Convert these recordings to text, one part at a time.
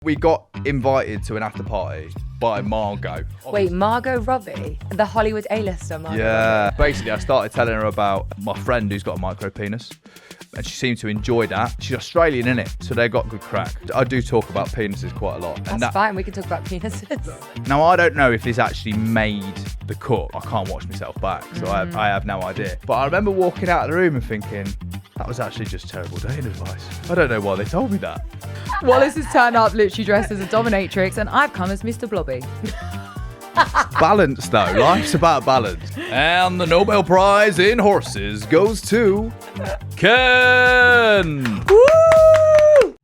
We got invited to an after party by Margot. Wait, Margot Robbie? The Hollywood A-lister Margot Robbie? Basically, I started telling her about my friend who's got a micro penis. And she seemed to enjoy that. She's Australian, innit? So they got good crack. I do talk about penises quite a lot. That's fine, we can talk about penises. Now, I don't know if this actually made the cut. I can't watch myself back, so I have no idea. But I remember walking out of the room and thinking, that was actually just terrible dating advice. I don't know why they told me that. Wallace has turned up literally dressed as a dominatrix, and I've come as Mr. Blobby. Balance, though. Life's about balance. And the Nobel Prize in horses goes to Ken. Woo!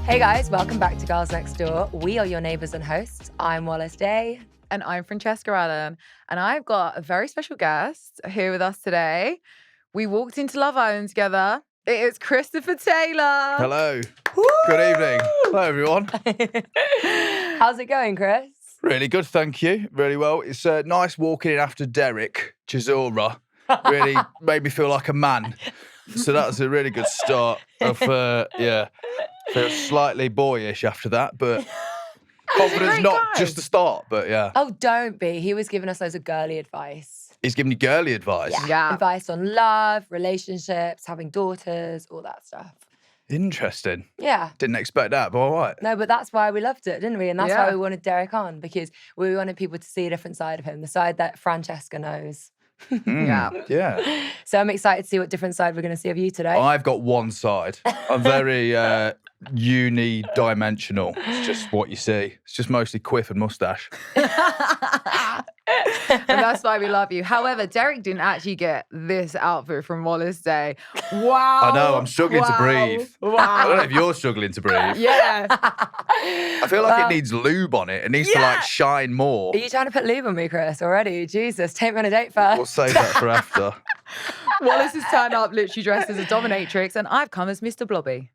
Hey guys, welcome back to Girls Next Door. We are your neighbours and hosts. I'm Wallis Day. And I'm Francesca Allen. And I've got a very special guest here with us today. We walked into Love Island together. It is Christopher Taylor. Hello. Woo! Good evening. Hello, everyone. How's it going, Chris? Really good, thank you. Really well. It's nice walking in after Derek Chisora. Really made me feel like a man. So that's a really good start of, feel slightly boyish after that, but confidence not just the start, but yeah. Oh, don't be. He was giving us loads of girly advice. He's giving you girly advice. Yeah. Advice on love, relationships, having daughters, all that stuff. Interesting. Yeah. Didn't expect that, but all right. No, but that's why we loved it, didn't we? And that's why we wanted Derek on, because we wanted people to see a different side of him, the side that Francesca knows. Yeah. So I'm excited to see what different side we're going to see of you today. I've got one side. I'm very uni-dimensional. It's just what you see. It's just mostly quiff and mustache. And that's why we love you. However, Derek didn't actually get this outfit from Wallace Day. Wow. I know, I'm struggling to breathe. Wow. I don't know if you're struggling to breathe. Yeah. I feel like it needs lube on it. It needs to like shine more. Are you trying to put lube on me, Chris, already? Jesus, take me on a date first. We'll save that for after. Wallace has turned up literally dressed as a dominatrix, and I've come as Mr. Blobby.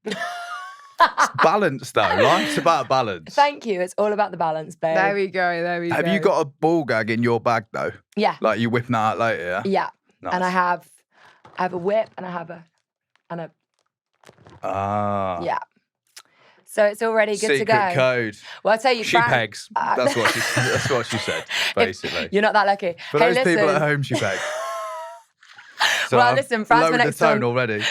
It's balance, though. Life's about balance. Thank you. It's all about the balance, babe. There we go. Have you got a ball gag in your bag, though? Yeah. Like you whipping that out later, yeah? Yeah. Nice. And I have a whip and I have a yeah. So it's already good to go. Secret code. Well, I'll tell you, She pegs. That's what she said, basically. You're not that lucky. For those people at home, she pegs. So well, listen, Fran's my next door. already.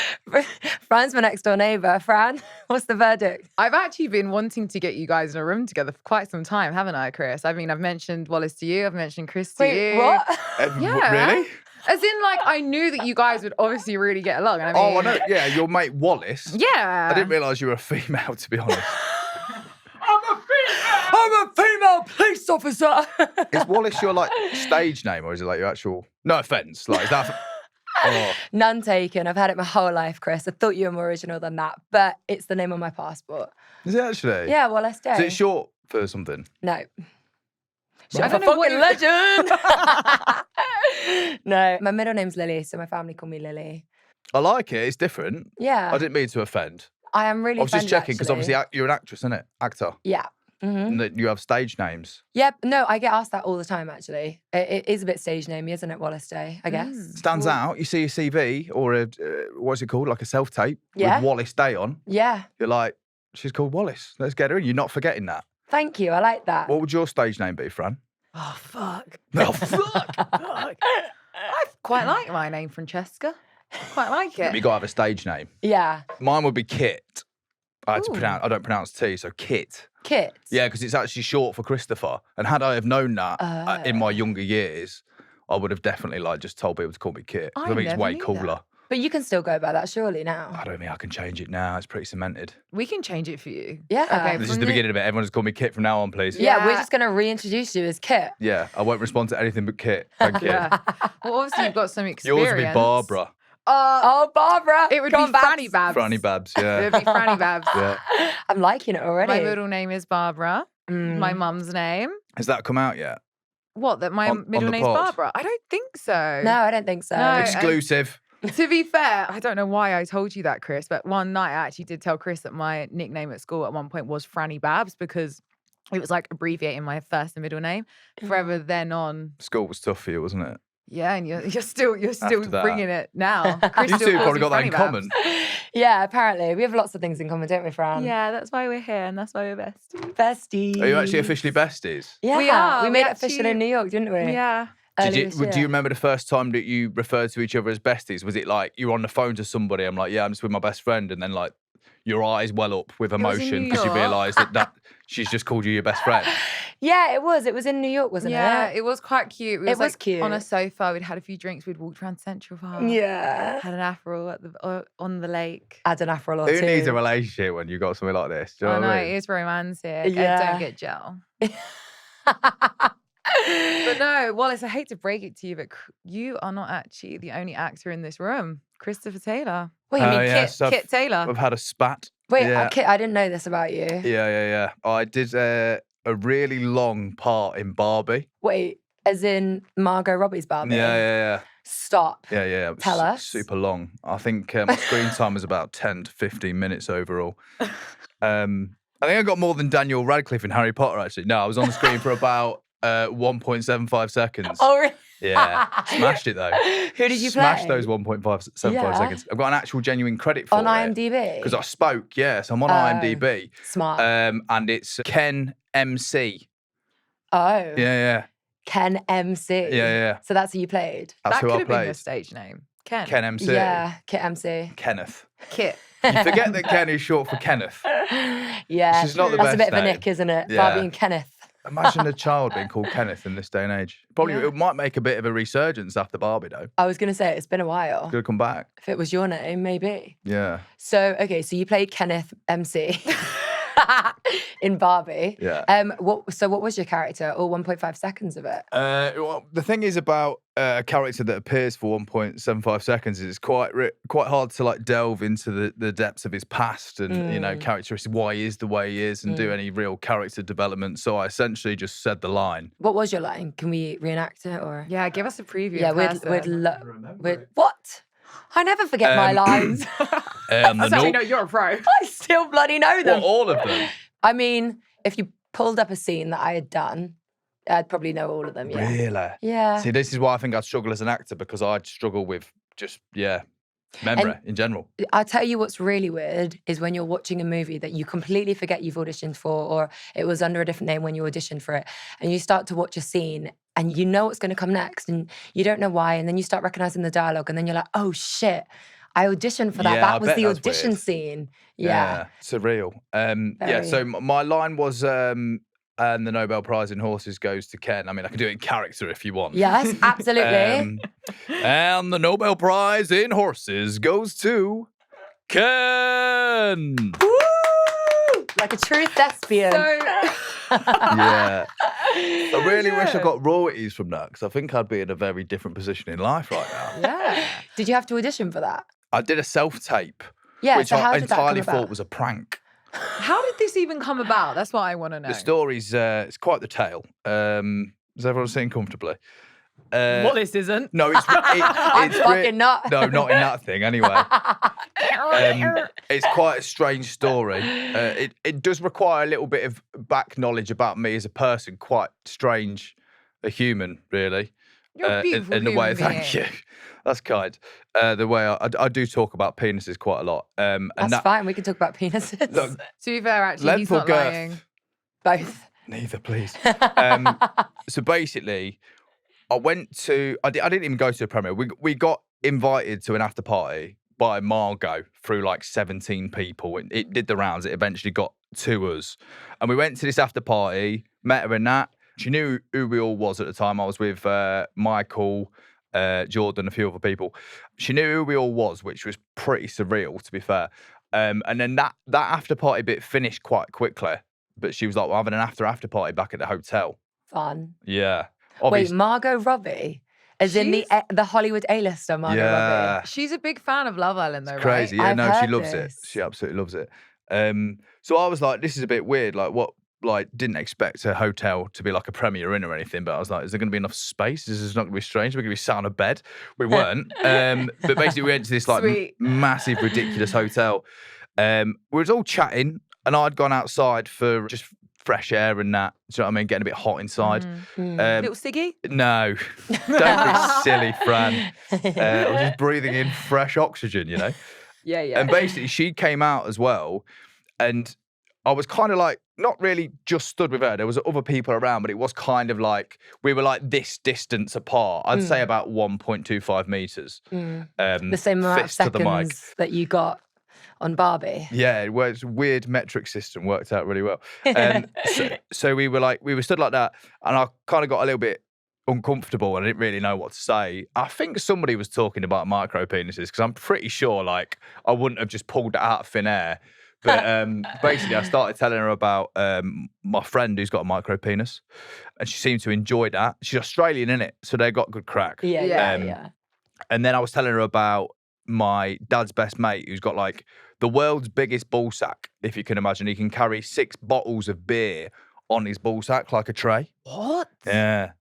Fran's my next door neighbour. Fran, what's the verdict? I've actually been wanting to get you guys in a room together for quite some time, haven't I, Chris? I mean, I've mentioned Wallace to you. I've mentioned Chris to you. What? Yeah. Really? As in, like, I knew that you guys would obviously really get along. And I mean, I know. Yeah, your mate Wallace. Yeah. I didn't realise you were a female, to be honest. I'm a female police officer. Is Wallace your, like, stage name, or is it, like, your actual... No offence. Like, is that... Oh. None taken. I've had it my whole life, Chris. I thought you were more original than that, but it's the name on my passport. Is it actually? Yeah, well, let's do. Is it short for something? No. I don't know what legend. No, my middle name's Lily, so my family call me Lily. I like it. It's different. Yeah. I didn't mean to offend. I am really I was just offended, checking because actually. obviously you're an actress, isn't it? Actor. Yeah. Mm-hmm. And that you have stage names. Yep. No, I get asked that all the time, actually. It is a bit stage namey, isn't it, Wallace Day, I guess? Stands out. You see a CV or a, what's it called? Like a self-tape Yeah. with Wallace Day on. Yeah. You're like, she's called Wallace. Let's get her in. You're not forgetting that. Thank you. I like that. What would your stage name be, Fran? Oh, fuck. Oh, fuck. Fuck. I quite like my name, Francesca. Quite like it. You got to have a stage name. Yeah. Mine would be Kit. I don't pronounce T, so Kit. Kit. Yeah, because it's actually short for Christopher. And had I have known that in my younger years, I would have definitely just told people to call me Kit. I think it's way cooler. That. But you can still go by that, surely, now. I don't think I can change it now. It's pretty cemented. We can change it for you. Yeah. Okay, This is the beginning of it. Everyone just call me Kit from now on, please. Yeah, we're Yeah. just going to reintroduce you as Kit. Yeah, I won't respond to anything but Kit. Thank you. Yeah. Well, obviously you've got some experience. Yours would be Barbara. Oh, Barbara. It would Go be on, Babs. Franny Babs. Franny Babs, yeah. It would be Franny Babs. Yeah. I'm liking it already. My middle name is Barbara. My mum's name. Has that come out yet? What, that my On middle the name's pod? Barbara? I don't think so. No, I don't think so. No. Exclusive. To be fair, I don't know why I told you that, Chris, but one night I actually did tell Chris that my nickname at school at one point was Franny Babs because it was like abbreviating my first and middle name. Forever then on. School was tough for you, wasn't it? Yeah, and you're still After that. bringing it now. You two probably got that in common. Yeah, apparently. We have lots of things in common, don't we, Fran? Yeah, that's why we're here and that's why we're besties. Besties. Are you actually officially besties? Yeah, We are. We We made it actually- official in New York, didn't we? Yeah. Earlier this Do you year. remember the first time that you referred to each other as besties? Was it like you were on the phone to somebody? I'm like, yeah, I'm just with my best friend, and then like your eyes well up with was in emotion New because you York. realised that she's just called you your best friend. Yeah, it was. It was in New York, wasn't Yeah, it? it was quite cute. It was like cute. on a sofa. We'd had a few drinks. We'd walked around Central Park. Yeah. Had an Aperol at on the lake. Add an Aperol or Who two. needs a relationship when you got something like this? Do you know I what know, I mean? it is romantic. Yeah. Don't get gel. But no, Wallis, I hate to break it to you, but you are not actually the only actor in this room. Christopher Taylor. What, you mean yes, Kit Taylor. I've had a spat. Wait, yeah. I didn't know this about you. Yeah. I did a really long part in Barbie. Wait, as in Margot Robbie's Barbie? Yeah. Stop. Yeah. It was Tell us. Super long. I think my screen time was about 10 to 15 minutes overall. I think I got more than Daniel Radcliffe in Harry Potter, actually. No, I was on the screen for about 1.75 seconds. Oh, really? Yeah. Smashed it, though. Who did you play? Smashed those 1.75 Yeah. seconds. I've got an actual genuine credit for On it. IMDb? Because I spoke, yes. I'm on IMDb. Smart. And it's Ken MC. Oh. Yeah. Ken MC. Yeah. So that's who you played? That's That who could I have been your played. stage name. Ken. Ken MC. Yeah, Kit MC. Kenneth. Kit. You forget that Ken is short for Kenneth. Yeah. Which is not the That's a best bit of a name. nick, isn't it? Yeah. Barbie and Kenneth. Imagine a child being called Kenneth in this day and age. Probably Yeah. it might make a bit of a resurgence after Barbie, though. I was going to say, it's been a while. Could come back. If it was your name, maybe. Yeah. So, okay, so you played Kenneth MC in Barbie. Yeah. What was your character? All 1.5 seconds of it? Well, the thing is about a character that appears for 1.75 seconds is it's quite hard to like delve into the depths of his past and you know characteristics, why he is the way he is, and do any real character development. So I essentially just said the line. What was your line? Can we reenact it or? Yeah, give us a preview. Yeah, we'd what? I never forget my lines. And the That's how you note- know you're a pro. I still bloody know them. Well, all of them. I mean, if you pulled up a scene that I had done, I'd probably know all of them. Yeah. Really? Yeah. See, this is why I think I'd struggle as an actor, because I'd struggle with just memory in general. I'll tell you what's really weird is when you're watching a movie that you completely forget you've auditioned for, or it was under a different name when you auditioned for it, and you start to watch a scene and you know what's going to come next and you don't know why, and then you start recognizing the dialogue and then you're like, oh shit, I auditioned for that. Yeah, I that was bet the that's audition weird. scene. Yeah. Surreal. Very. So my line was, and the Nobel Prize in horses goes to Ken. I mean, I can do it in character if you want. Yes, absolutely. And the Nobel Prize in horses goes to Ken. Woo! Like a true thespian. Yeah. I really wish I got royalties from that, because I think I'd be in a very different position in life right now. Yeah. Did you have to audition for that? I did a self-tape, Yeah, which so how I did that come entirely about? thought was a prank. How did this even come about? That's what I want to know. The story's it's quite the tale. Is everyone sitting comfortably? Wallis isn't. No, it's I'm fucking not. No, not in that thing. Anyway, it's quite a strange story. It does require a little bit of back knowledge about me as a person. Quite strange, a human, really. You're a beautiful in the way. human Thank being. you. That's kind. The way I do talk about penises quite a lot. And That's fine. We can talk about penises. Look, To be fair, actually, length he's or not girth? lying. Both. Neither, please. So basically, I didn't even go to the premiere. We got invited to an after party by Margot through like 17 people. It did the rounds. It eventually got to us. And we went to this after party, met her and that. She knew who we all was at the time. I was with Michael, Jordan, a few other people. She knew who we all was, which was pretty surreal, to be fair. And then that after party bit finished quite quickly. But she was like, we're having an after party back at the hotel. Fun. Yeah. Wait, Margot Robbie? As in the Hollywood A-lister Margot Robbie? She's a big fan of Love Island, though, It's crazy. right? Yeah, I've no, she heard loves this. it. She absolutely loves it. So I was like, this is a bit weird. Like, what? Like, didn't expect a hotel to be like a Premier Inn or anything, but I was like, is there going to be enough space? This is not going to be strange. We're going to be sat on a bed. We weren't. But basically, we went to this like Sweet. massive, ridiculous hotel. We was all chatting, and I'd gone outside for just fresh air and that. Do you know what I mean? Getting a bit hot inside. Little Siggy? No, don't be silly, Fran. I was just breathing in fresh oxygen, you know? Yeah. And basically, she came out as well. And I was kind of like, not really just stood with her. There was other people around, but it was kind of like, we were like this distance apart. I'd say about 1.25 meters. The same amount of fist to the mic. seconds that you got on Barbie. Yeah, it was a weird metric system, worked out really well. So we were stood like that, and I kind of got a little bit uncomfortable and I didn't really know what to say. I think somebody was talking about micro penises because I'm pretty sure like I wouldn't have just pulled it out of thin air. But basically, I started telling her about my friend who's got a micro penis, and she seemed to enjoy that. She's Australian, innit? So they got good crack. Yeah. And then I was telling her about my dad's best mate who's got like the world's biggest ball sack, if you can imagine. He can carry 6 bottles of beer on his ball sack like a tray. What? Yeah.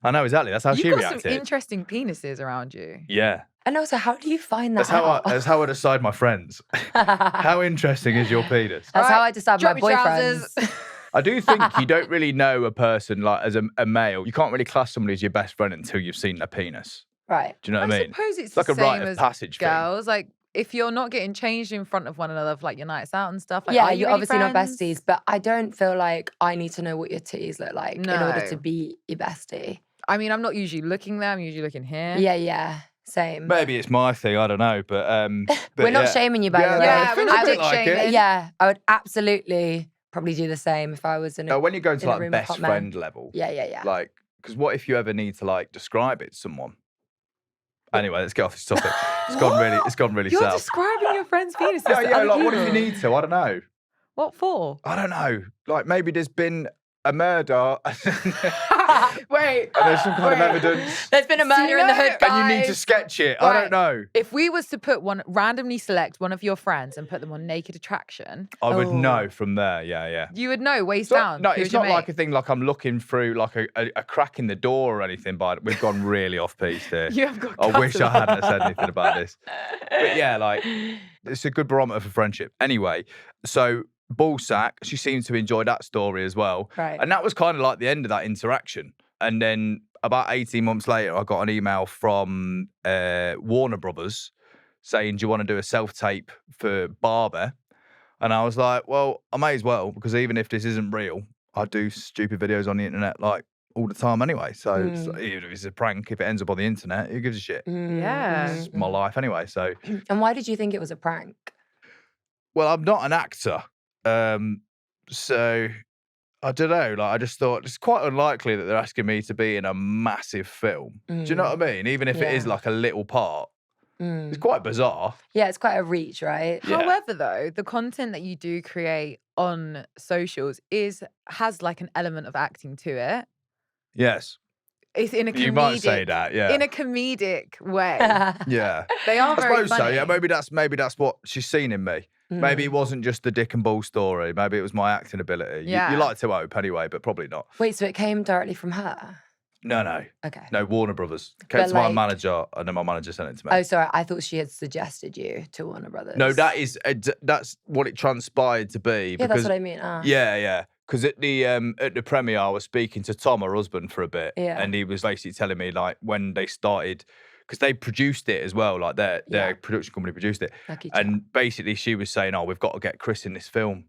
I know, exactly. That's how she You've got reacted. some interesting penises around you. Yeah. And also, how do you find that That's how I decide my friends. How interesting is your penis? That's how I decide Drop my your boyfriends. trousers. I do think you don't really know a person like as a male. You can't really class somebody as your best friend until you've seen their penis. Right. Do you know what I mean? suppose it's like the a rite same of as passage thing. girls. Like, if you're not getting changed in front of one another for like your nights out and stuff, like, Yeah, are you you're really obviously not friends? besties, but I don't feel like I need to know what your titties look like in order No. to be your bestie. I mean, I'm not usually looking there. I'm usually looking here. Yeah. Same. Maybe it's my thing. I don't know, but We're not yeah. shaming you, by the way. Yeah, we're not I dick would, shaming. Yeah, I would absolutely probably do the same if I was in a. When you're going to in a like room of best hot men. friend level, Yeah. like, because what if you ever need to like describe it to someone? Anyway, let's get off this topic. It's gone really You're south. describing your friend's penises. Yeah, to like other what if you people. need to? I don't know. What for? I don't know. Like maybe there's been a murder. Wait. And there's some kind of evidence. There's been a murder in the hood, guys. And you need to sketch it. I Right. don't know. If we was to randomly select one of your friends and put them on Naked Attraction, I would Oh. know from there. Yeah. you would know waist So- down. no, who's it's your not like mate. a thing like I'm looking through like a crack in the door or anything, but we've gone really off piece here. You have got I wish I customer. hadn't have said anything about this. But yeah, like, it's a good barometer for friendship. Anyway, so ballsack, she seemed to enjoy that story as well. Right. And that was kind of like the end of that interaction. And then about 18 months later, I got an email from Warner Brothers saying, do you want to do a self-tape for Barbie? And I was like, well, I may as well, because even if this isn't real, I do stupid videos on the internet like all the time anyway. So it's like, even if it's a prank, if it ends up on the internet, who gives a shit? Yeah. It's my life anyway. So, And why did you think it was a prank? well, I'm not an actor. So I don't know. Like, I just thought it's quite unlikely that they're asking me to be in a massive film. Do you know what I mean? Even if it is Yeah. like a little part, it's quite bizarre. Yeah, it's quite a reach, right? Yeah. However, though, the content that you do create on socials has like an element of acting to it. Yes, It's in a comedic, you might say that. Yeah, in a comedic way. yeah. They are I very suppose so. funny. Yeah, maybe that's what she's seen in me. Maybe it wasn't just the dick and ball story. Maybe it was my acting ability. Yeah. You like to hope anyway, but probably not. Wait, so it came directly from her? No. Okay. No, Warner Brothers. Came But to my like- manager, and then my manager sent it to me. Oh, sorry. I thought she had suggested you to Warner Brothers. No, that's what it transpired to be. Yeah, Because, that's what I mean. Yeah. Because at the premiere, I was speaking to Tom, her husband, for a bit, Yeah. and he was basically telling me like when they started, because they produced it as well, like their Yeah. production company produced it, Lucky chap. and basically she was saying, "Oh, we've got to get Chris in this film."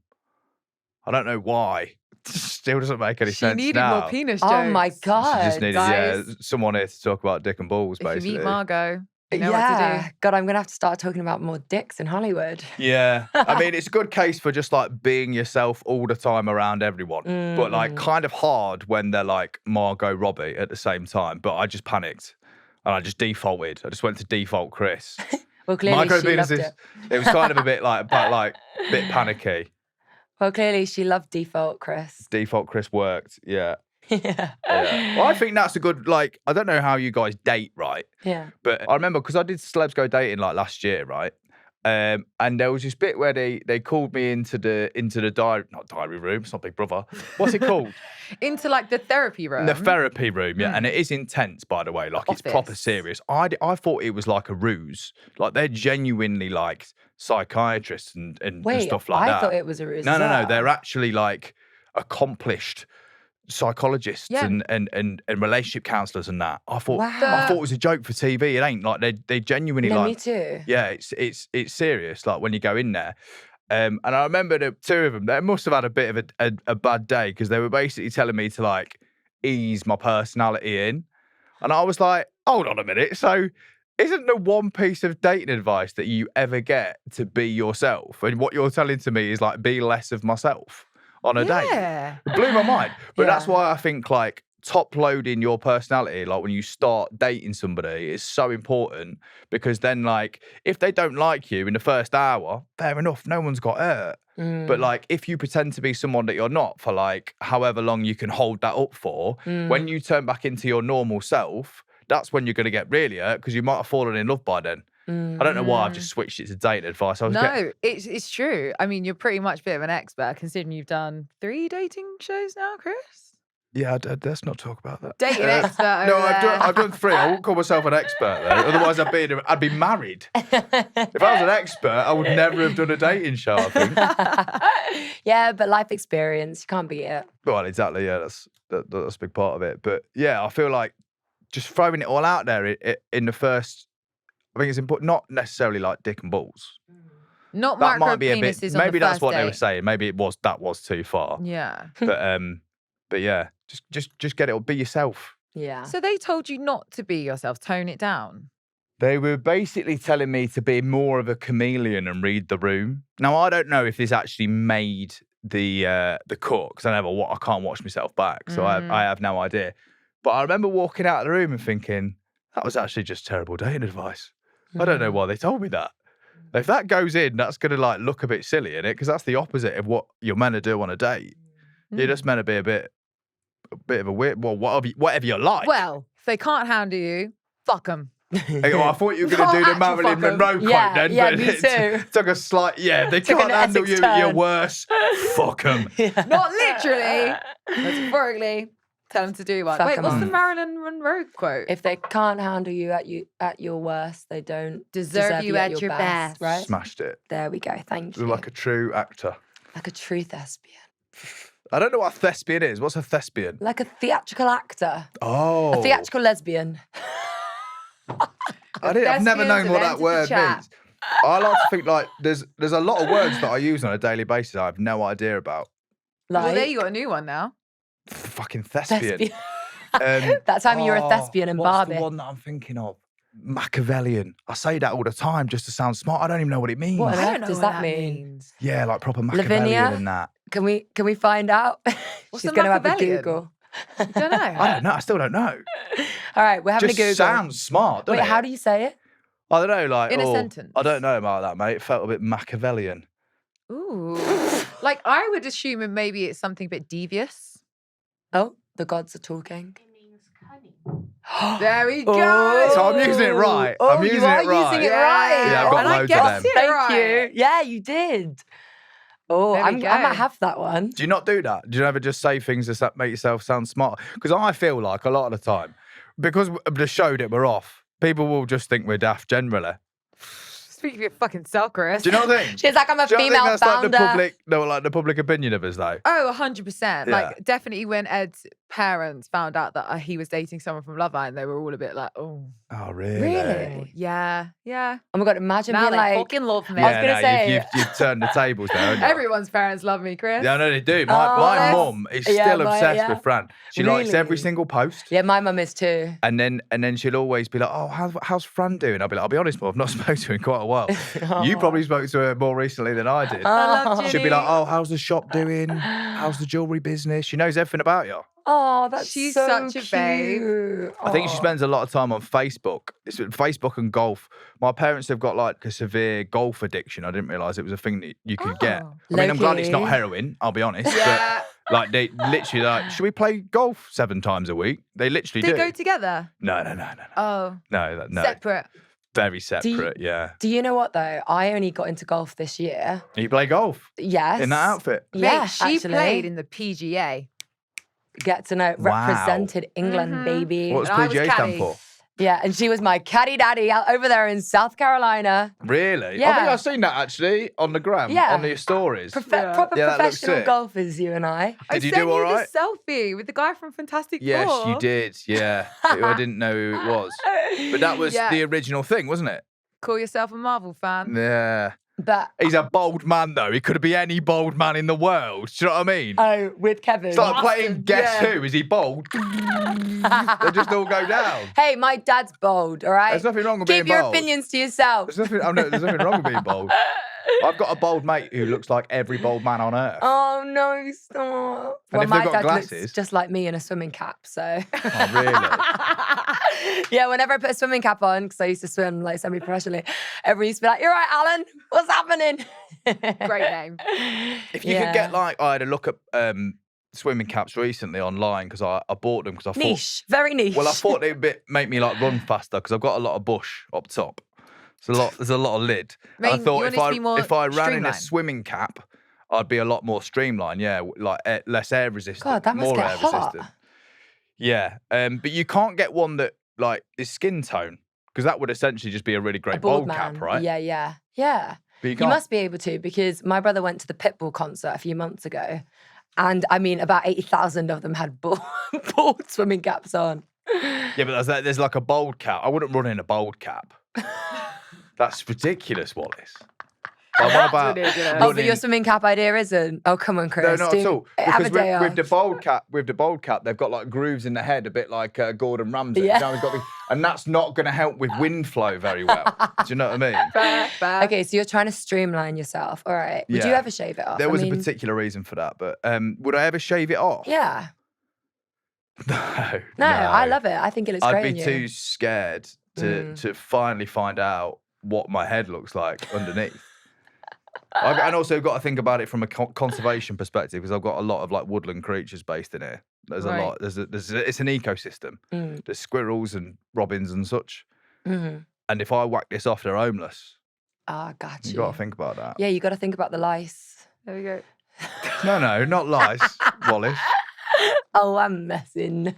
I don't know why. Still doesn't make any She sense needed now. more penis jokes. Oh my She God. just needed guys. someone here to talk about dick and balls, If you basically. meet Margot, you know what yeah. to do. God, I'm going to have to start talking about more dicks in Hollywood. Yeah. I mean, it's a good case for just like being yourself all the time around everyone. But like kind of hard when they're like Margot Robbie at the same time. But I just panicked and I just defaulted. I just went to default Chris. Well, clearly she loved penises. it. It was kind of a bit like bit panicky. Well, clearly she loved default, Chris. Default Chris worked. Yeah. Yeah. Yeah. Well, I think that's a good, like, I don't know how you guys date, right? Yeah. But I remember because I did Celebs Go Dating like last year, right? And there was this bit where they called me into the diary room. It's not Big Brother. What's it called? Into like the therapy room. The therapy room, yeah. And it is intense, by the way. Like it's proper Office. serious. I thought it was like a ruse. Like they're genuinely like psychiatrists and Wait, stuff like I that. thought it was a ruse. No. as well. They're actually like accomplished psychologists and relationship counsellors and that. I thought it was a joke for TV. It ain't. Like they genuinely No, like. me too. Yeah, it's serious. Like when you go in there. And I remember the two of them, they must have had a bit of a bad day because they were basically telling me to like ease my personality in. And I was like, hold on a minute. So isn't the one piece of dating advice that you ever get to be yourself? And what you're telling to me is like, be less of myself on a date. It blew my mind. But that's why I think like top loading your personality, like when you start dating somebody, is so important because then like if they don't like you in the first hour, fair enough, no one's got hurt. But like if you pretend to be someone that you're not for like however long you can hold that up for, when you turn back into your normal self, that's when you're going to get really hurt because you might have fallen in love by then. I don't know why I've just switched it to dating advice. It's true. I mean, you're pretty much a bit of an expert considering you've done 3 dating shows now, Chris. Yeah, let's not talk about that. Dating expert. No, I've done 3. I wouldn't call myself an expert though. Otherwise, I'd be married. If I was an expert, I would never have done a dating show. I think. Yeah, but life experience, you can't beat it. Well, exactly. Yeah, that's a big part of it. But yeah, I feel like just throwing it all out there in the first. I think it's important, not necessarily like dick and balls. Not that micro might be a bit. penises Maybe that's what date. they were saying. Maybe that was too far. Yeah. But yeah, just get it. Be yourself. Yeah. So they told you not to be yourself, tone it down. They were basically telling me to be more of a chameleon and read the room. Now I don't know if this actually made the cut because I can't watch myself back, so I have no idea. But I remember walking out of the room and thinking that was actually just terrible dating advice. I don't know why they told me that. If that goes in, that's going to like look a bit silly, innit? Because that's the opposite of what you're meant to do on a date. You're just meant to be a bit of a weird, well, whatever you like. Well, if they can't handle you, fuck them. Hey, I thought you were going to do the Marilyn Monroe quote then. Yeah, but me it too. Took a slight, they Took can't an handle Essex you, turn. you're worse. Fuck them. Not literally, metaphorically. Tell them to do one. Fuck Wait, 'em what's up. the Marilyn Monroe quote? If they can't handle you at your worst, they don't Deserve you at your best. right? Smashed it. There we go. Thank you. Like a true actor. Like a true thespian. I don't know what a thespian is. What's a thespian? Like a theatrical actor. Oh. A theatrical lesbian. I've never known Thespians what have that word entered the chat. means. I like to think like there's a lot of words that I use on a daily basis I have no idea about. Like, Well, there you got a new one now. Fucking thespian. thespian. That time you were a thespian in what's Barbie. the one that I'm thinking of? Machiavellian. I say that all the time just to sound smart. I don't even know what it means. What on I earth don't know does what that mean? Yeah, like proper Machiavellian Lavinia? and that. Can we find out? What's She's a going to have a Machiavellian? Google. Don't know. I don't know. I still don't know. All right, we're having Just a Google. sounds smart, doesn't Wait, it? how do you say it? I don't know. Like In a sentence. I don't know about that, mate. It felt a bit Machiavellian. Ooh. Like, I would assume maybe it's something a bit devious. Oh, the gods are talking. There we go. Oh. So I'm using it right. Oh, I'm using you are it right. using it right. Yeah, I've got and I loads of guessed them. it Thank right. you. Yeah, you did. Oh, There we I go. might have that one. Do you not do that? Do you ever just say things to make yourself sound smart? Because I feel like a lot of the time, because of the show that we're off, people will just think we're daft generally. Speak for your fucking self, Chris. Do you know what I mean? She's like, I'm a Do you not female think that's founder. like the public opinion of us though? Oh, 100%. Yeah. Like, definitely when Ed's parents found out that he was dating someone from Love Island, they were all a bit like, oh. Oh really? Really? Yeah, yeah. Oh my God, imagine Now being they like, fucking love me. I was gonna say- you've turned the tables there. haven't you? Everyone's parents love me, Chris. Yeah, I know they do. My yes. mum is Yeah, still obsessed with Fran. She likes Really? every single post. yeah, my mum is too. And then she'll always be like, oh, how's Fran doing? I'll be like, I'll be honest, Mum, I've not spoken to her in quite a while. You probably spoke to her more recently than I did. I love She'll be Ginny. like, oh, how's the shop doing? How's the jewellery business? She knows everything about you. Oh, that's She's so such a babe. cute. I think she spends a lot of time on Facebook. It's Facebook and golf. My parents have got like a severe golf addiction. I didn't realise it was a thing that you could get. Oh. I mean, I'm glad it's not Low-key. heroin, I'll be honest. Yeah. But like they literally like, should we play golf 7 times a week? They literally They do. go together. No. Oh, No. separate. Very separate, yeah. Do you know what though? I only got into golf this year. You play golf Yes. in that outfit? Yeah, Mate, she actually. played in the PGA. Get to know. Wow. Represented England, Mhm. baby. What does And I was PGA stand caddy. for? Yeah, and she was my caddy daddy out over there in South Carolina. Really? I Yeah. think I've seen that actually on the gram, Yeah. on your stories. Proper Yeah, that looks professional sick. golfers, you and I. I Did you sent do all right? the selfie with the guy from Fantastic Yes, Four. you did. Yeah. I didn't know who it was. But that was Yeah. the original thing, wasn't it? Call yourself a Marvel fan. Yeah. But He's a bold man, though. He could be any bold man in the world. Do you know what I mean? oh, with Kevin. It's like playing Guess yeah. Who. Is he bold? They just all go down. Hey, my dad's bold, all right? There's nothing wrong with Keep being your bold. opinions to yourself. There's nothing wrong with being bold. I've got a bold mate who looks like every bold man on earth. Oh, no, stop. And Well, if my they've got dad glasses- looks just like me in a swimming cap, so... Oh, really? Yeah, whenever I put a swimming cap on, because I used to swim like semi-professionally, everyone used to be like, "You're right, Alan. What's happening?" Great name. If you could get like, I had a look at swimming caps recently online because I bought them because I thought, niche, very niche. well, I thought they'd make me like run faster because I've got a lot of bush up top. There's a lot of lid. And I Mean, you thought want it to be more if I ran in a streamlined. swimming cap, I'd be a lot more streamlined. Yeah, like less air resistant. God, that must more get air hot. resistant. Yeah, but you can't get one that like is skin tone because that would essentially just be a really a great bald bowl cap, man. right? Yeah. But you You can't. must be able to because my brother went to the Pitbull concert a few months ago, and I mean, about 80,000 of them had bald swimming caps on. Yeah, but there's like a bold cap. I wouldn't run in a bold cap. That's ridiculous, Wallis. Like, what about ridiculous. Oh, but running- your swimming cap idea isn't? Oh, come on, Chris. No, not at all. Have a Because day with off. the bold cap, they've got like grooves in the head, a bit like Gordon Ramsay. Yeah. Now he's got and that's not going to help with wind flow very well. Do you know what I mean? Fair. Okay, so you're trying to streamline yourself. All right. Would you Yeah. ever shave it off? There I was mean, a particular reason for that, but would I ever shave it off? Yeah. No. No, I love it. I think it looks I'd great be on you. too scared to finally find out what my head looks like underneath. And also got to think about it from a conservation perspective because I've got a lot of like woodland creatures based in here. There's Right. a lot. It's an ecosystem. Mm. There's squirrels and robins and such. Mhm. And if I whack this off, they're homeless. Ah, got You you. got to think about that. Yeah, you got to think about the lice. There we go. No, not lice, Wallis. Oh, I'm messing.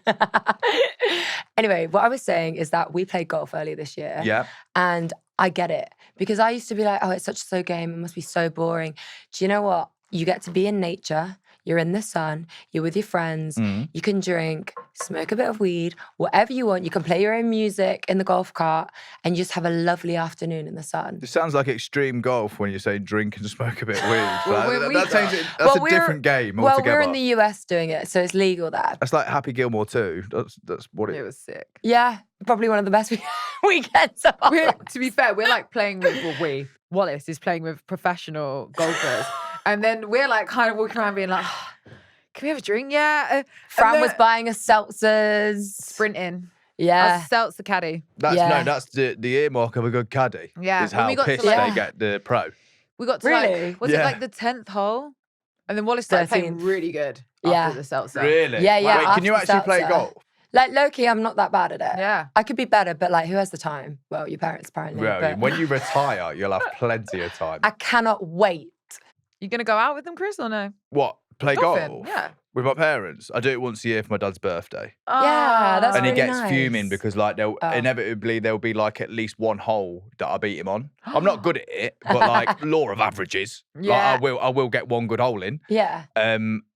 Anyway, what I was saying is that we played golf earlier this year. Yeah. And I get it because I used to be like, oh, it's such a slow game. It must be so boring. Do you know what? You get to be in nature. You're in the sun. You're with your friends. Mm. You can drink, smoke a bit of weed, whatever you want. You can play your own music in the golf cart and you just have a lovely afternoon in the sun. It sounds like extreme golf when you say drink and smoke a bit of weed. Well, when we That's got- a different game Well, altogether. we're in the US doing it, so it's legal there. That's like Happy Gilmore too. That's what It it is. was sick. Yeah, probably one of the best weekends of our We're, lives. to be fair, we're like playing with, Wallis is playing with professional golfers. And then we're like kind of walking around being like, can we have a drink? Yeah. Fran And was then- buying us seltzers. sprinting. I Yeah. was seltzer caddy. That's Yeah. that's the earmark of a good caddy. Yeah, Is when how we got to, pissed like- they get the pro. We got to Really? like, was Yeah. it like the 10th hole? And then Wallis started playing 13th. really good Yeah. after the seltzer. Really? Yeah, yeah, Wait, can you after actually play seltzer. golf? Like, low-key, I'm not that bad at it. Yeah. I could be better, but like, who has the time? Well, your parents apparently. Well, but when you retire, you'll have plenty of time. I cannot wait. You gonna go out with them, Chris, or no? What? Play Dolphin, golf? yeah. With my parents. I do it once a year for my dad's birthday. Yeah, that's And he really gets nice. fuming because like inevitably there'll be like at least one hole that I beat him on. I'm not good at it, but like law of averages. Yeah. Like I will get one good hole in. Yeah.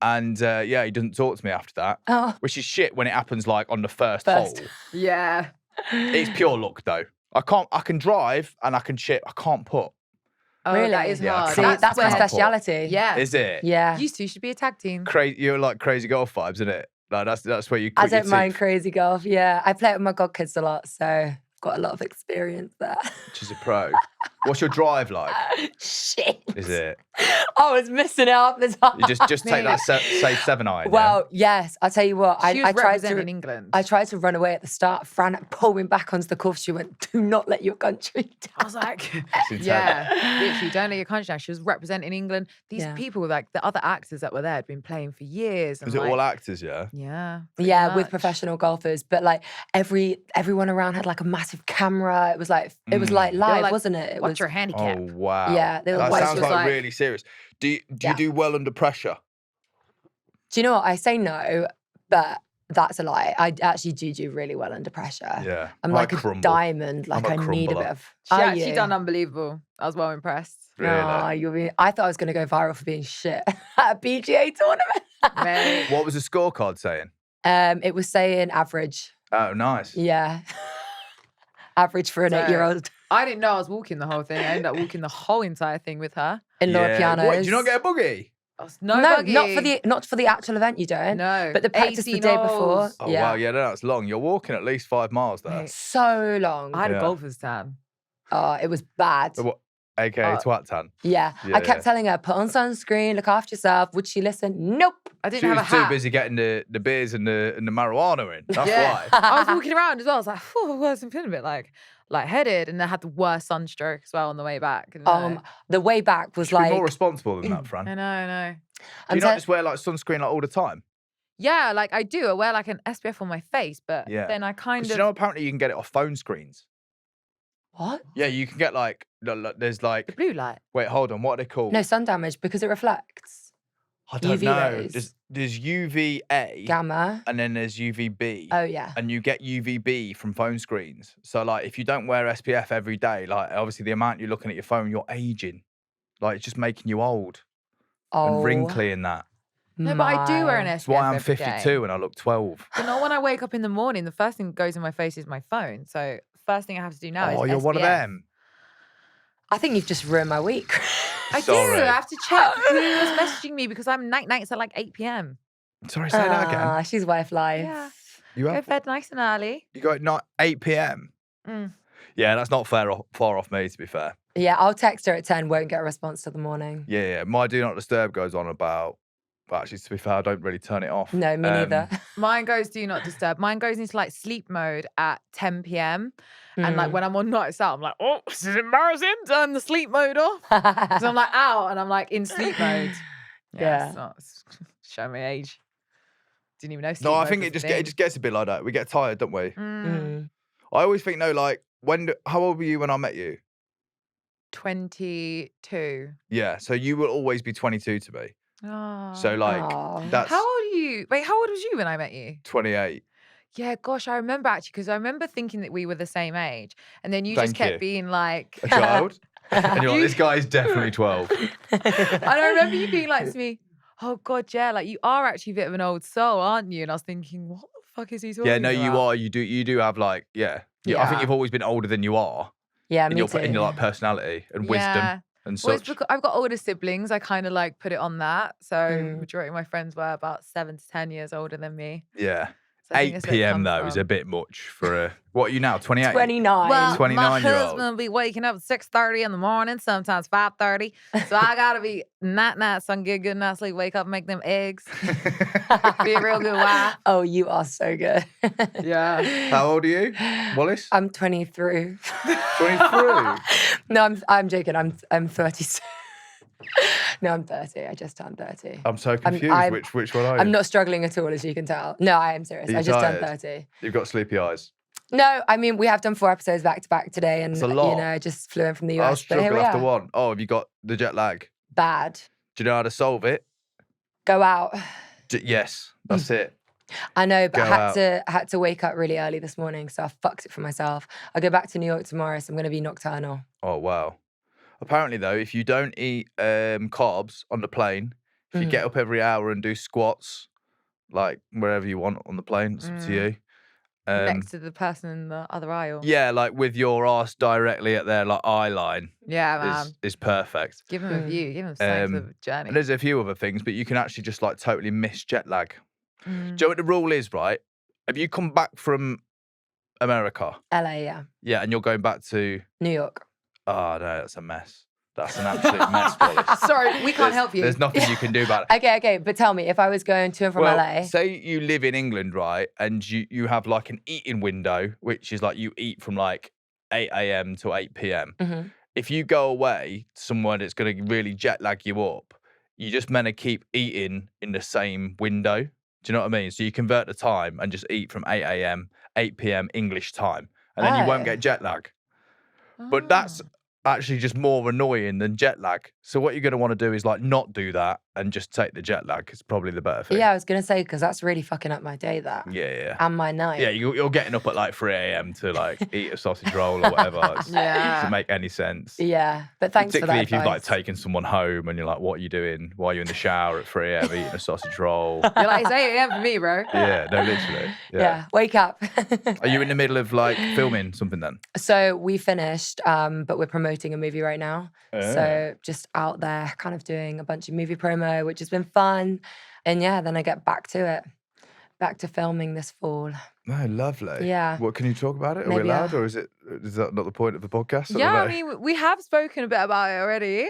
Yeah, he doesn't talk to me after that. Oh, Which is shit when it happens like on the first First. hole. Yeah. It's pure luck though. I can drive and I can chip. I can't put. Oh, really? that is Yeah, hard. See, that's my where- speciality. Yeah. Is it? Yeah. You two should be a tag team. You're like crazy golf vibes, isn't it? Like that's where you I quit your don't mind teeth, crazy golf. Yeah. I play it with my godkids a lot, so I've got a lot of experience there. which is a pro. What's your drive like? Shit. Is it? I was missing out the time. You just take that say 7-iron. yeah? Well, yes. I'll tell you what. She was I tried representing to. England. I tried to run away at the start. Fran pulled me back onto the course. She went, "Do not let your country down." I was like, It's intense. yeah, literally, don't let your country down. She was representing England. These Yeah. people, like the other actors that were there, had been playing for years. And Was it like, all actors? Yeah. Yeah. pretty Yeah, with much. professional golfers, but like everyone around had like a massive camera. It was like They were live, like, wasn't it? It What's was. your handicap? Oh wow. Yeah, they were that like- sounds was like like- really serious. Do you Yeah. do well under pressure? Do you know what? I say no, but That's a lie. I actually do really well under pressure. Yeah. I'm I like a crumble. diamond. Like I'm a I need a crumbler. bit of. She Are actually you? done unbelievable. I was well impressed. Really? I thought I was going to go viral for being shit at a PGA tournament. Mate. What was the scorecard saying? It was saying average. Oh, nice. Yeah. Average for an So- 8-year-old. I didn't know I was walking the whole thing. I ended up walking the whole entire thing with her. In Laura Pianos. What, did you not get a boogie? I was No, buggy. not for the actual event. You don't. No. But the practice the 18 day holes. before. Oh, yeah. wow. Yeah, no, that's long. You're walking at least 5 miles there. Mate. So long. I had Yeah. a golfer's tan. Oh, it was bad. So what, AKA twat tan. Yeah. Yeah, I kept yeah. telling her, put on sunscreen, look after yourself. Would she listen? Nope. I didn't She have was a hat. too busy getting the beers and the marijuana in. That's Yeah. why. I was walking around as well. I was like, oh, I wasn't feeling a bit like lightheaded. And I had the worst sunstroke as well on the way back. The way back was Should be like, more responsible than that, Fran. I know. Do I'm you not te- just wear like sunscreen like all the time? Yeah, like I do. I wear like an SPF on my face, but Yeah. then I kind 'Cause of. you know, apparently you can get it off phone screens. what? Yeah, you can get like, there's the like, blue light. wait, hold on, what are they called? No, sun damage because it reflects. I don't UV know. rays. There's UVA Gamma. and then there's UVB. Oh, yeah. And you get UVB from phone screens. So like if you don't wear SPF every day, like obviously the amount you're looking at your phone, you're aging. Like it's just making you old and wrinkly and that. No, but I do wear an SPF. That's why I'm every day. 52 and I look 12. But not when I wake up in the morning. The first thing that goes in my face is my phone. So first thing I have to do now is Oh, you're one of SPF. them. I think you've just ruined my week. I do. Sorry. I have to check who was messaging me because I'm nights at like 8 p.m. Sorry, say that again. Ah, she's wife life. Yeah. You Go to have, bed nice and early. you go at night 8 p.m. Mm. Yeah, that's not far off me, to be fair. Yeah, I'll text her at 10, won't get a response till the morning. Yeah. My do not disturb goes on about. But actually, to be fair, I don't really turn it off. No, me neither. Mine goes do not disturb. Mine goes into like sleep mode at 10 p.m. And like when I'm on nights out, I'm like, oh, this is embarrassing. Turn the sleep mode off. So I'm like out and I'm like in sleep mode. Yeah. It's show my age. Didn't even know sleep No, I mode think was it a just thing. it just gets a bit like that. We get tired, don't we? Mm. I always think, no, like how old were you when I met you? 22. Yeah, so you will always be 22 to me. Oh. So like Aw. that's How old are you? Wait, how old was you when I met you? 28. Yeah, gosh, I remember actually because I remember thinking that we were the same age, and then you just Thank kept you. being like, A child, and you're like, this guy's definitely 12. and I remember you being like to me, "Oh God, yeah, like you are actually a bit of an old soul, aren't you?" And I was thinking, what the fuck is he talking Yeah, about? no, you are. You do have like, yeah. I think Yeah. you've always been older than you are Yeah, in me your too. like personality and wisdom Yeah. and Well, it's such. because I've got older siblings. I kind of like put it on that. So Mm. majority of my friends were about 7 to 10 years older than me. Yeah. So I think 8 that's where it p.m. comes though is from. a bit much for a. What are you now? 28. 29. Well, my 29-year-old. husband will be waking up at 6:30 in the morning, sometimes 5:30. So I gotta be night so I can get a good night's sleep, wake up, make them eggs, be a real good wife. Oh, you are so good. Yeah. How old are you, Wallis? I'm 23. 23. No, I'm joking. I'm 36. No, I'm 30. I just turned 30. I'm so confused. I'm- which one are you? I'm not struggling at all, as you can tell. No, I am serious. Are you I just tired? turned 30. You've got sleepy eyes. No, I mean, we have done 4 episodes back to back today and, It's a lot. you know, just flew in from the I'll US. But here we struggle after are. one. Oh, have you got the jet lag? Bad. Do you know how to solve it? Go out. Yes, that's it. I know, but Go I had to wake up really early this morning, so I fucked it for myself. I go back to New York tomorrow, so I'm going to be nocturnal. Oh, wow. Apparently, though, if you don't eat carbs on the plane, if you Mhm. get up every hour and do squats, like wherever you want on the plane, it's up to you. Next to the person in the other aisle. Yeah, like with your ass directly at their like eye line Yeah, man. is perfect. Give him a Mm. view. Give him signs of the journey. And there's a few other things, but you can actually just like totally miss jet lag. Mm. Do you know what the rule is, right? Have you come back from America? LA, yeah. Yeah, and you're going back to. New York. Oh no, that's a mess. That's an absolute mess, Wallace. Sorry, we can't There's- help you. There's nothing you can do about it. Okay, but tell me, if I was going to and from Well, LA. say you live in England, right, and you have like an eating window, which is like you eat from like 8 a.m. to 8 p.m. Mhm. If you go away somewhere that's going to really jet lag you up, you just meant to keep eating in the same window. Do you know what I mean? So you convert the time and just eat from 8 a.m., 8 p.m. English time, and then you won't Oh. get jet lag. But that's Ah. actually just more annoying than jet lag. So what you're going to want to do is like not do that and just take the jet lag. It's probably the better thing. Yeah, I was going to say, because that's really fucking up my day, that. Yeah. And my night. Yeah, you're getting up at like 3 a.m. to like eat a sausage roll or whatever. It doesn't make any sense. Yeah, but thanks for that Particularly if you've like advice. taken someone home and you're like, what are you doing? Why are you in the shower at 3 a.m. eating a sausage roll? You're like, it's 8 a.m. for me, bro. Yeah, no, literally. Yeah, wake up. Are you in the middle of like filming something then? So we finished, but we're promoting a movie right now. So just out there kind of doing a bunch of movie promo, which has been fun. And yeah, then I get back to it. Back to filming this fall. No, lovely. Yeah. What, can you talk about it? Are Maybe we allowed, or is that not the point of the podcast? Yeah, I mean, we have spoken a bit about it already.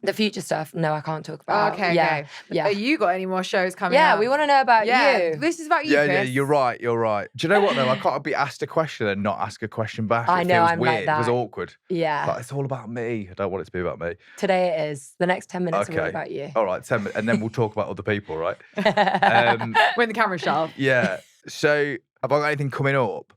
The future stuff, no, I can't talk about. Okay, yeah, okay. Yeah. Have you got any more shows coming Yeah, up? we want to know about you. This is about you, Yeah, Chris. you're right. You're right. Do you know what though? I can't be asked a question and not ask a question back. I It know, feels I'm weird. like that. It was awkward. Yeah. Like, it's all about me. I don't want it to be about me. Today it is. The next 10 minutes are all Okay. about you. All right, 10 minutes, and then we'll talk about other people, right? When the camera's shut off. Yeah. So, have I got anything coming up?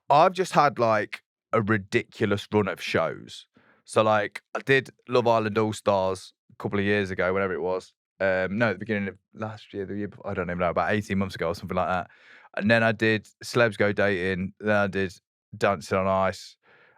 I've just had like a ridiculous run of shows. So, like, I did Love Island All Stars a couple of year ago, whenever it was. No, at the beginning of last year, the year before, I don't even know, about 18 months ago or something like that. And then I did Celebs Go Dating. Then I did Dancing on Ice.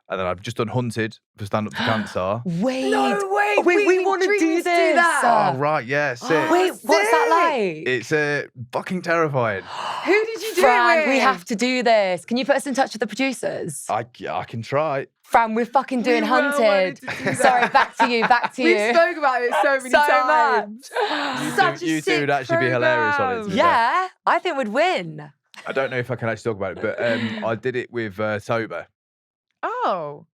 And then I've just done Hunted for Stand Up to Cancer. Wait. No way. Wait, we want to do dreams this. that. Oh, right, yeah, sick. Wait, what's that like? It's fucking terrifying. Who did you do Fran, it with? we have to do this. Can you put us in touch with the producers? I can try. Fran, we're fucking doing We wanted Hunted. to do that. Sorry, back to you. We spoke about it so many times. Such a You two sick would actually be hilarious on it. to be fair. Yeah, I think we'd win. I don't know if I can actually talk about it, but I did it with Toba. Oh.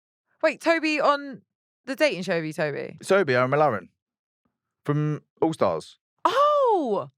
Wait, Toby on the dating show, Toby? Toby, Aaron Malaren from All Stars. Oh,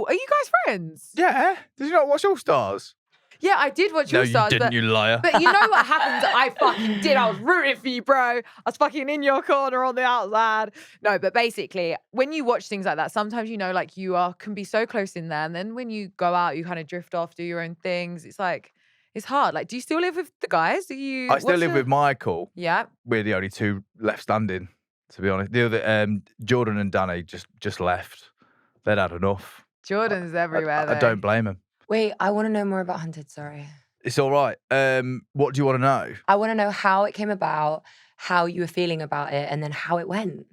are you guys friends? Yeah. Did you not watch All Stars? Yeah, I did watch No, All Stars, you didn't, but, you liar. but you know what happened? I fucking did. I was rooting for you, bro. I was fucking in your corner on the outside. No, but basically, when you watch things like that, sometimes you know, like can be so close in there, and then when you go out, you kind of drift off, do your own things. It's like it's hard. Like, do you still live with the guys? I still live with Michael. Yeah. We're the only two left standing, to be honest. The other, Jordan and Danny just left. They'd had enough. Jordan's everywhere. I don't blame them. Wait, I want to know more about Hunted, sorry. It's all right. What do you want to know? I want to know how it came about, how you were feeling about it, and then how it went.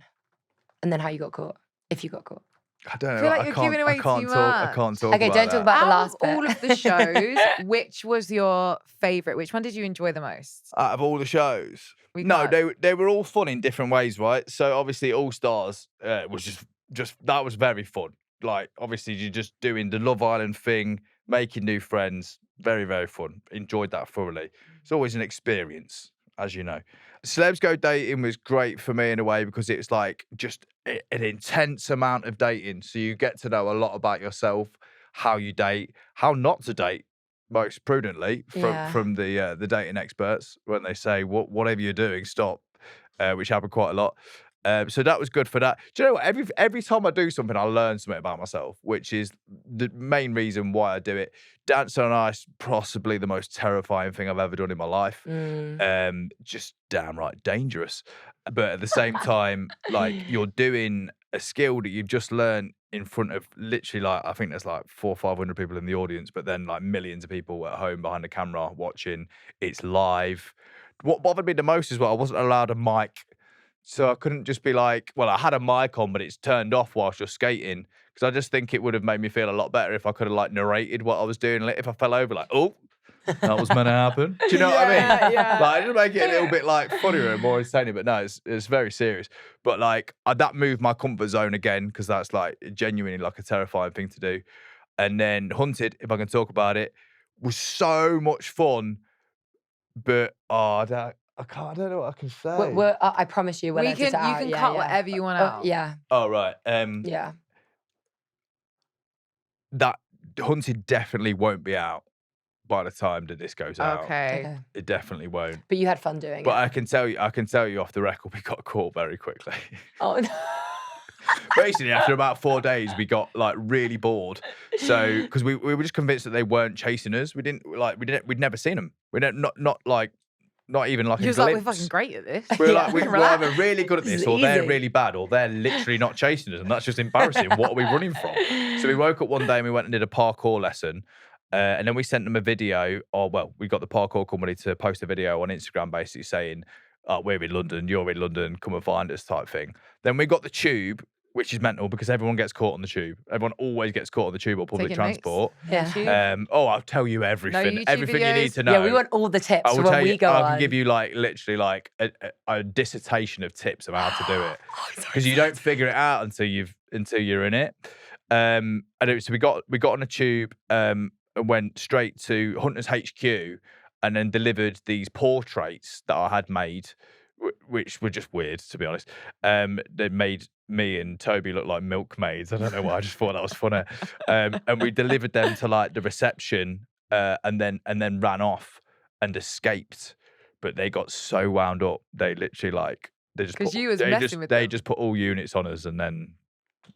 And then how you got caught, if you got caught. I don't know. I feel like you're giving away too I can't talk Okay, about don't talk about the Out last of bit. all of the shows, which was your favourite? Which one did you enjoy the most? Out of all the shows. We No, can't- they were all fun in different ways, right? So obviously All Stars was just that was very fun. Like obviously you're just doing the Love Island thing, making new friends, very, very fun. Enjoyed that thoroughly. It's always an experience, as you know. Celebs Go Dating was great for me in a way because it was like just an intense amount of dating. So you get to know a lot about yourself, how you date, how not to date, most prudently from the dating experts when they say whatever you're doing, stop, which happened quite a lot. So that was good for that. Do you know what? Every time I do something, I learn something about myself, which is the main reason why I do it. Dancing on Ice, possibly the most terrifying thing I've ever done in my life. Just downright dangerous. But at the same time, like you're doing a skill that you've just learned in front of literally like, I think there's like 400 or 500 people in the audience, but then like millions of people at home behind the camera watching. It's live. What bothered me the most is I wasn't allowed a mic. So I couldn't just be like, well, I had a mic on, but it's turned off whilst you're skating. Because I just think it would have made me feel a lot better if I could have like narrated what I was doing. Like, if I fell over, like, oh, that was meant to happen. Do you know what I mean? Yeah. Like, just make it a little bit like funnier and more entertaining. But no, it's very serious. But like that moved my comfort zone again because that's like genuinely like a terrifying thing to do. And then Hunted, if I can talk about it, was so much fun. But I don't know what I can say. I promise you, we'll edit it out. You can Yeah, cut yeah. whatever you want out. Yeah, Oh right. yeah. That Hunted definitely won't be out by the time that this goes out. Okay. It definitely won't. But you had fun doing But it. I can tell you off the record, we got caught very quickly. Oh, no. Basically, after about 4 days, we got like really bored. So, because we were just convinced that they weren't chasing us. We'd never seen them. We not not even like You a was glimpse. like, we're fucking great at this. We're Yeah. like, we're Relax. either really good at This this is or they're easy. really bad or they're literally not chasing us and that's just embarrassing. What are we running from? So we woke up one day and we went and did a parkour lesson and then we sent them a video we got the parkour company to post a video on Instagram basically saying, we're in London, you're in London, come and find us type thing. Then we got the tube, which is mental because everyone gets caught on the tube. Everyone always gets caught on the tube or public Taking notes. transport. Yeah. I'll tell you everything. YouTube Everything you need videos? to know. Yeah, we want all the tips I will for tell when we you, go I on. can give you like literally like a dissertation of tips of how to do it Oh, I'm so because you don't figure it out until you're in it. So we got on a tube and went straight to Hunter's HQ and then delivered these portraits that I had made, which were just weird to be honest. They made me and Toby look like milkmaids. I don't know why. I just thought that was funny. And we delivered them to like the reception and then ran off and escaped. But they got so wound up. They literally like they just 'Cause put, you was they messing just with they them. just put all units on us and then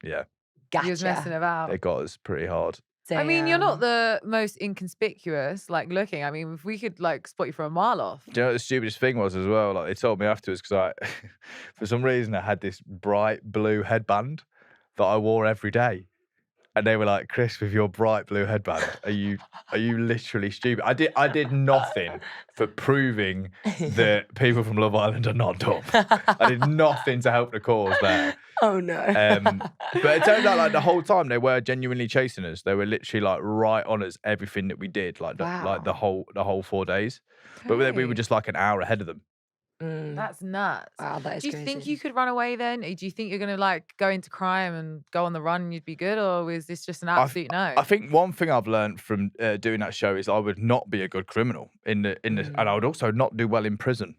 You was messing Gotcha. about. they got us pretty hard. I mean, you're not Damn. the most inconspicuous, like looking. I mean, if we could like spot you from a mile off. Do you know what the stupidest thing was as well? Like they told me afterwards because for some reason I had this bright blue headband that I wore every day. And they were like, Chris, with your bright blue headband, are you literally stupid? I did nothing for proving that people from Love Island are not dumb. I did nothing to help the cause there. Oh no. But it turned out like the whole time they were genuinely chasing us. They were literally like right on us, everything that we did, like the whole 4 days. But then we were Okay. just like an hour ahead of them. That's nuts. Wow, that is Do you crazy. think you could run away then? Do you think you're gonna like go into crime and go on the run and you'd be good, or is this just an absolute no? I think one thing I've learned from doing that show is I would not be a good criminal and I would also not do well in prison.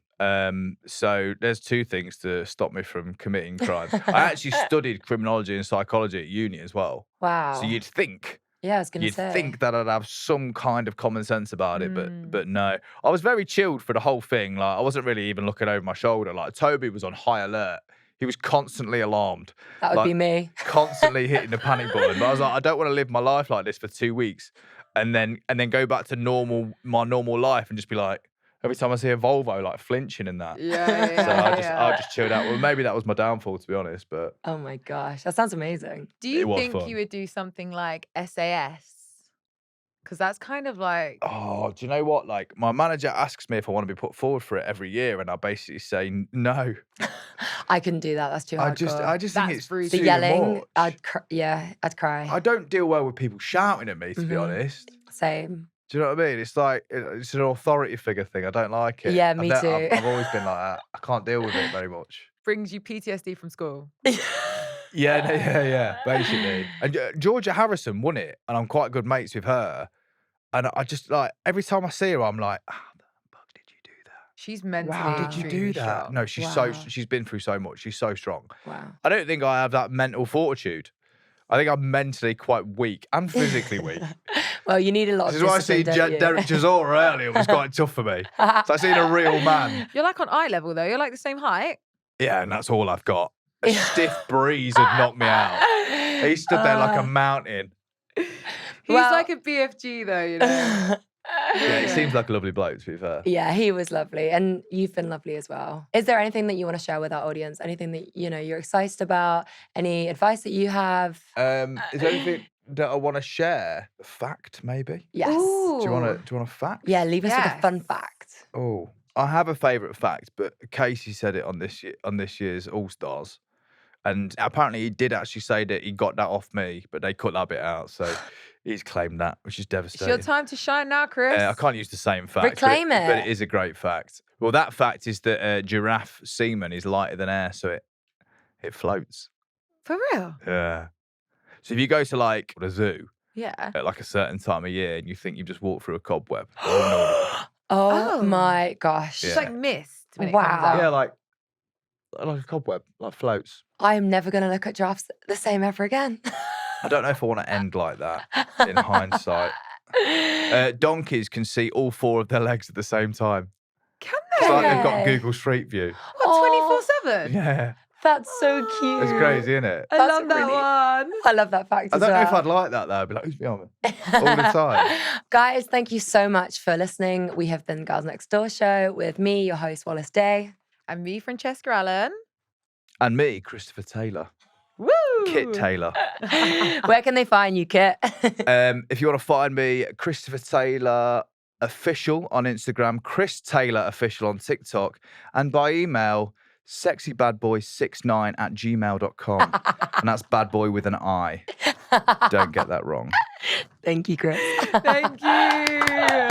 So there's two things to stop me from committing crimes. I actually studied criminology and psychology at uni as well. Wow. So you'd think Yeah, I was gonna say. that I'd have some kind of common sense about it, Mm. but no. I was very chilled for the whole thing. Like I wasn't really even looking over my shoulder. Like Toby was on high alert. He was constantly alarmed. That would like, be me. Constantly hitting the panic button. But I was like, I don't want to live my life like this for 2 weeks and then go back to my normal life and just be like, every time I see a Volvo, like flinching and that. Yeah, So I just chilled out. Well, maybe that was my downfall, to be honest. But Oh my gosh, that sounds amazing. Do you It was think fun. you would do something like SAS? Because that's kind of like oh, do you know what? Like my manager asks me if I want to be put forward for it every year, and I basically say no. I couldn't do that. That's too hard. I just think That's it's brutal. the too yelling. much. I'd cry. I don't deal well with people shouting at me, to be Mhm. honest. Same. Do you know what I mean? It's like it's an authority figure thing. I don't like it. Yeah, me too. I've always been like that. I can't deal with it very much. brings you PTSD from school. Yeah, basically. And Georgia Harrison won it, and I'm quite good mates with her. And I just like every time I see her, I'm like, how the fuck did you do that? She's mentally Wow. Did you do extremely that? strong. No, she's Wow. she's been through so much. She's so strong. Wow. I don't think I have that mental fortitude. I think I'm mentally quite weak and physically weak. Well, you need a lot This of is why I see discipline, don't you? Derek Chisora earlier was quite tough for me. So I seen a real man. You're like on eye level though. You're like the same height. Yeah, and that's all I've got. A stiff breeze had knocked me out. He stood there like a mountain. He's Well- like a BFG though, you know. Yeah, he seems like a lovely bloke, to be fair. Yeah, he was lovely, and you've been lovely as well. Is there anything that you want to share with our audience? Anything that you're excited about? Any advice that you have? Is there anything that I want to share? A fact, maybe? Yes. Do you want Ooh. a fact? Yeah, leave us with a fun Yes. fact. Oh, I have a favourite fact, but Casey said it on this year's All Stars, and apparently he did actually say that he got that off me, but they cut that bit out, so he's claimed that, which is It's devastating. your time to shine now, Chris. I can't use the same fact. Reclaim but it. it is a great fact. Well, that fact is that giraffe semen is lighter than air, so it floats. For real? Yeah. So if you go to like a zoo Yeah. at like a certain time of year and you think you've just walked through a cobweb, oh Oh Oh. my gosh. It's Yeah. like mist when it comes Wow. no. out. Yeah, like a cobweb, like floats. I am never going to look at giraffes the same ever again. I don't know if I want to end like that in hindsight. Donkeys can see all four of their legs at the same time. Can It's they? like they've got Okay. Google Street View. What, 24/7? Yeah. That's so cute. It's crazy, isn't it? I That's love that really- one. I love that fact I as don't know well. if I'd like that though. I'd be like, who's behind me? All the time. Guys, thank you so much for listening. We have been Girls Next Door Show with me, your host, Wallis Day. And me, Francesca Allen. And me, Christopher Taylor. Woo! Kit Taylor. Where can they find you, Kit? If you want to find me, Christopher Taylor Official on Instagram, Chris Taylor Official on TikTok, and by email, sexybadboy69@gmail.com. And that's bad boy with an I. Don't get that wrong. Thank you, Chris. Thank you.